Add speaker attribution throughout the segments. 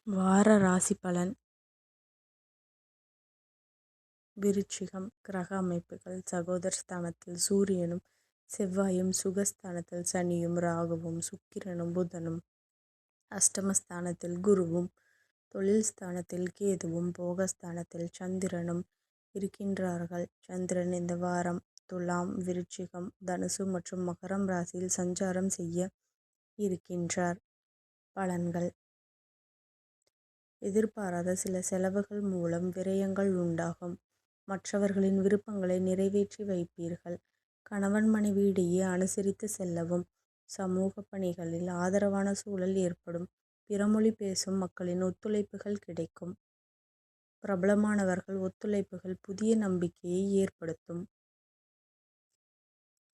Speaker 1: வார ராசி பலன். விருச்சிகம். கிரக அமைப்புகள். சகோதர ஸ்தானத்தில் சூரியனும் செவ்வாயும், சுகஸ்தானத்தில் சனியும் ராகுவும் சுக்கிரனும் புதனும், அஷ்டமஸ்தானத்தில் குருவும், தொழில் ஸ்தானத்தில் கேதுவும், போகஸ்தானத்தில் சந்திரனும் இருக்கின்றார்கள். சந்திரன் இந்த வாரம் துலாம், விருச்சிகம், தனுசு மற்றும் மகரம் ராசியில் சஞ்சாரம் செய்ய இருக்கின்றார். பலன்கள். எதிர்பாராத சில செலவுகள் மூலம் விரயங்கள் உண்டாகும். மற்றவர்களின் விருப்பங்களை நிறைவேற்றி வைப்பீர்கள். கணவன் மனைவி இடையே அனுசரித்து செல்லவும். சமூக பணிகளில் ஆதரவான சூழல் ஏற்படும். பிறமொழி பேசும் மக்களின் ஒத்துழைப்புகள் கிடைக்கும். பிரபலமானவர்கள் ஒத்துழைப்புகள் புதிய நம்பிக்கையை ஏற்படுத்தும்.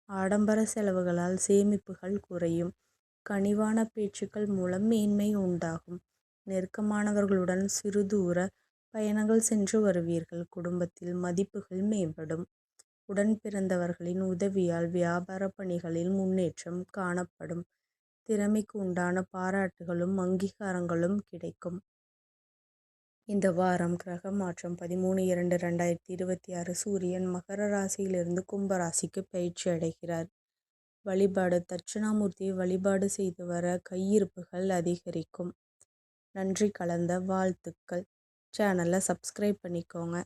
Speaker 1: ஆடம்பர செலவுகளால் சேமிப்புகள் குறையும். கனிவான பேச்சுக்கள் மூலம் மேன்மை உண்டாகும். நெருக்கமானவர்களுடன் சிறுதூர பயணங்கள் சென்று வருவீர்கள். குடும்பத்தில் மதிப்புகள் மேம்படும். உடன் பிறந்தவர்களின் உதவியால் வியாபார பணிகளில் முன்னேற்றம் காணப்படும். திறமைக்கு உண்டான பாராட்டுகளும் அங்கீகாரங்களும் கிடைக்கும். இந்த வாரம் கிரக மாற்றம் 13/2/2026 சூரியன் மகர ராசியிலிருந்து கும்ப ராசிக்கு பயிற்சி அடைகிறார். வழிபாடு. தட்சிணாமூர்த்தியை வழிபாடு செய்து வர கையிருப்புகள் அதிகரிக்கும். நன்றி கலந்த வாழ்த்துக்கள். சேனலை சப்ஸ்கிரைப் பண்ணிக்கோங்க.